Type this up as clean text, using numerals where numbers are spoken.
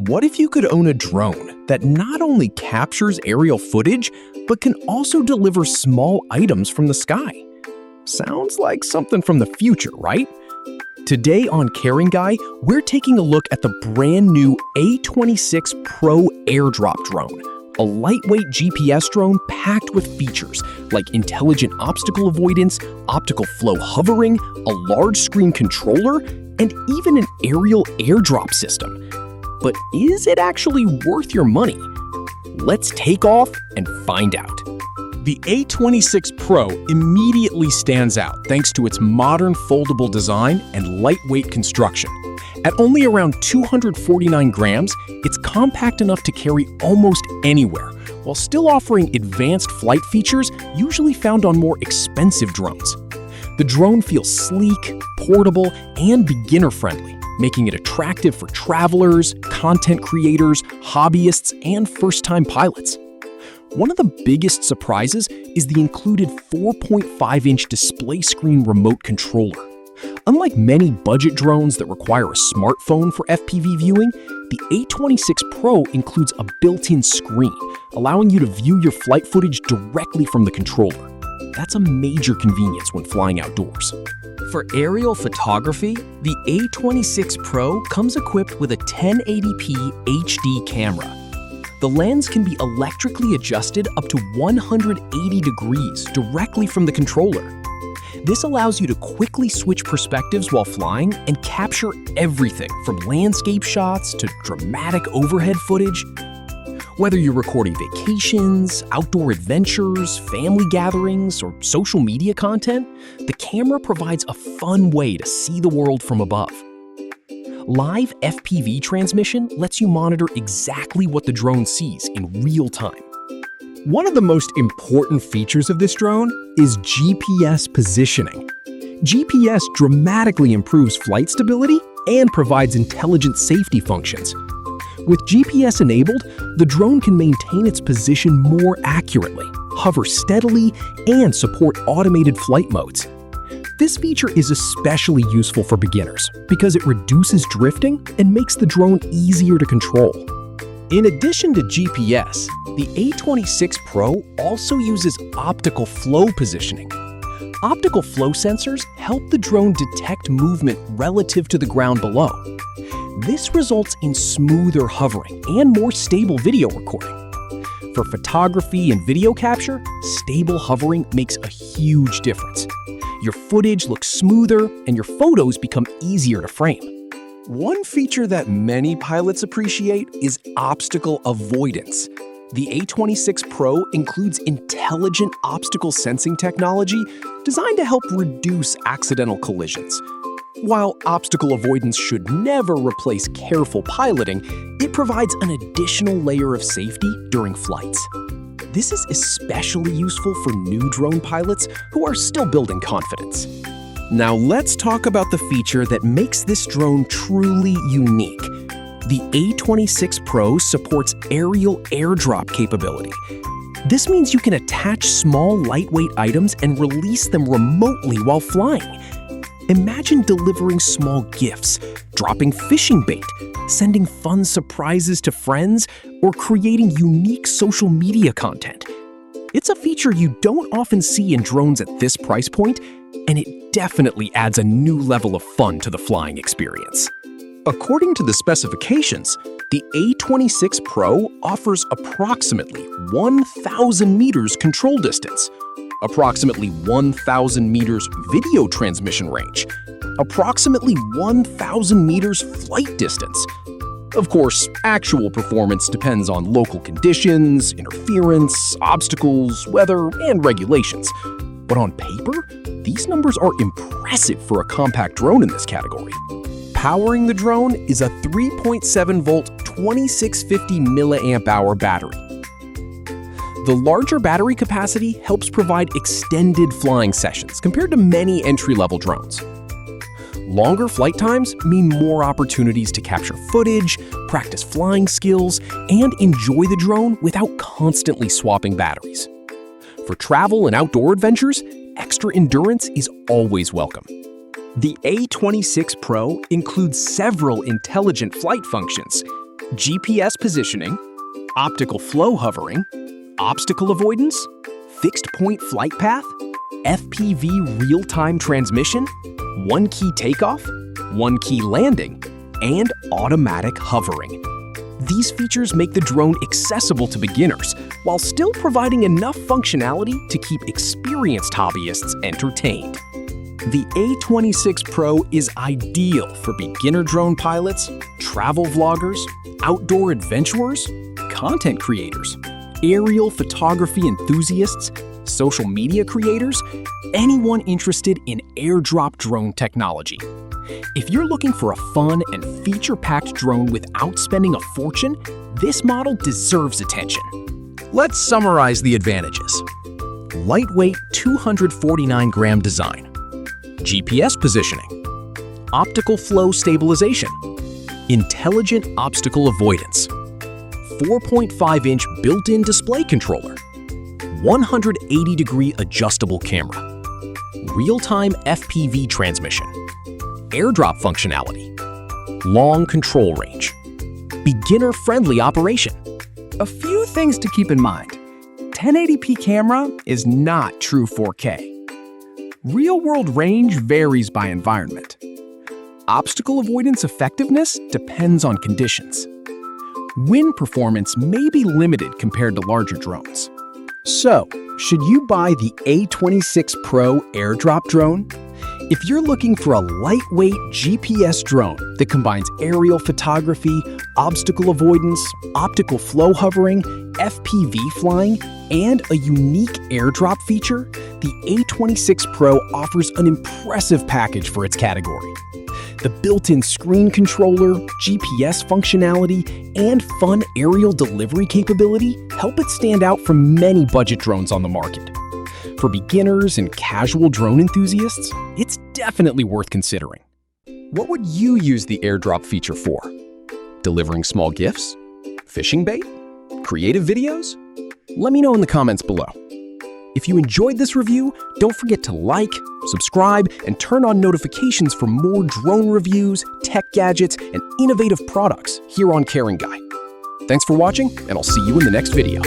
What if you could own a drone that not only captures aerial footage, but can also deliver small items from the sky? Sounds like something from the future, right? Today on Caring Guy, we're taking a look at the brand new A26 PRO Airdrop Drone, a lightweight GPS drone packed with features like intelligent obstacle avoidance, optical flow hovering, a large screen controller, and even an aerial airdrop system. But is it actually worth your money? Let's take off and find out. The A26 PRO immediately stands out thanks to its modern foldable design and lightweight construction. At only around 249 grams, it's compact enough to carry almost anywhere, while still offering advanced flight features usually found on more expensive drones. The drone feels sleek, portable, and beginner-friendly, making it attractive for travelers, content creators, hobbyists, and first-time pilots. One of the biggest surprises is the included 4.5-inch display screen remote controller. Unlike many budget drones that require a smartphone for FPV viewing, the A26 PRO includes a built-in screen, allowing you to view your flight footage directly from the controller. That's a major convenience when flying outdoors. For aerial photography, the A26 PRO comes equipped with a 1080p HD camera. The lens can be electrically adjusted up to 180 degrees directly from the controller. This allows you to quickly switch perspectives while flying and capture everything from landscape shots to dramatic overhead footage. Whether you're recording vacations, outdoor adventures, family gatherings, or social media content, the camera provides a fun way to see the world from above. Live FPV transmission lets you monitor exactly what the drone sees in real time. One of the most important features of this drone is GPS positioning. GPS dramatically improves flight stability and provides intelligent safety functions. With GPS enabled, the drone can maintain its position more accurately, hover steadily, and support automated flight modes. This feature is especially useful for beginners because it reduces drifting and makes the drone easier to control. In addition to GPS, the A26 PRO also uses optical flow positioning. Optical flow sensors help the drone detect movement relative to the ground below. This results in smoother hovering and more stable video recording. For photography and video capture, stable hovering makes a huge difference. Your footage looks smoother and your photos become easier to frame. One feature that many pilots appreciate is obstacle avoidance. The A26 PRO includes intelligent obstacle sensing technology designed to help reduce accidental collisions. While obstacle avoidance should never replace careful piloting, it provides an additional layer of safety during flights. This is especially useful for new drone pilots who are still building confidence. Now let's talk about the feature that makes this drone truly unique. The A26 PRO supports aerial airdrop capability. This means you can attach small, lightweight items and release them remotely while flying. Imagine delivering small gifts, dropping fishing bait, sending fun surprises to friends, or creating unique social media content. It's a feature you don't often see in drones at this price point, and it definitely adds a new level of fun to the flying experience. According to the specifications, the A26 PRO offers approximately 1,000 meters control distance, approximately 1,000 meters video transmission range, approximately 1,000 meters flight distance. Of course, actual performance depends on local conditions, interference, obstacles, weather, and regulations. But on paper, these numbers are impressive for a compact drone in this category. Powering the drone is a 3.7-volt 2650 mAh battery. The larger battery capacity helps provide extended flying sessions compared to many entry-level drones. Longer flight times mean more opportunities to capture footage, practice flying skills, and enjoy the drone without constantly swapping batteries. For travel and outdoor adventures, extra endurance is always welcome. The A26 PRO includes several intelligent flight functions. GPS positioning, optical flow hovering, obstacle avoidance, fixed point flight path, FPV real-time transmission, one-key takeoff, one-key landing, and automatic hovering. These features make the drone accessible to beginners while still providing enough functionality to keep experienced hobbyists entertained. The A26 Pro is ideal for beginner drone pilots, travel vloggers, outdoor adventurers, content creators, aerial photography enthusiasts, social media creators, anyone interested in airdrop drone technology. If you're looking for a fun and feature-packed drone without spending a fortune, this model deserves attention. Let's summarize the advantages. Lightweight 249-gram design, GPS positioning, optical flow stabilization, intelligent obstacle avoidance, 4.5-inch built-in display controller, 180-degree adjustable camera, real-time FPV transmission, airdrop functionality, long control range, beginner-friendly operation. A few things to keep in mind. 1080p camera is not true 4K. Real-world range varies by environment. Obstacle avoidance effectiveness depends on conditions. Wind performance may be limited compared to larger drones. So, should you buy the A26 Pro airdrop drone? If you're looking for a lightweight GPS drone that combines aerial photography, obstacle avoidance, optical flow hovering, FPV flying, and a unique airdrop feature, the A26 Pro offers an impressive package for its category. The built-in screen controller, GPS functionality, and fun aerial delivery capability help it stand out from many budget drones on the market. For beginners and casual drone enthusiasts, it's definitely worth considering. What would you use the airdrop feature for? Delivering small gifts? Fishing bait? Creative videos? Let me know in the comments below. If you enjoyed this review, don't forget to like, subscribe, and turn on notifications for more drone reviews, tech gadgets, and innovative products here on Caring Guy. Thanks for watching, and I'll see you in the next video.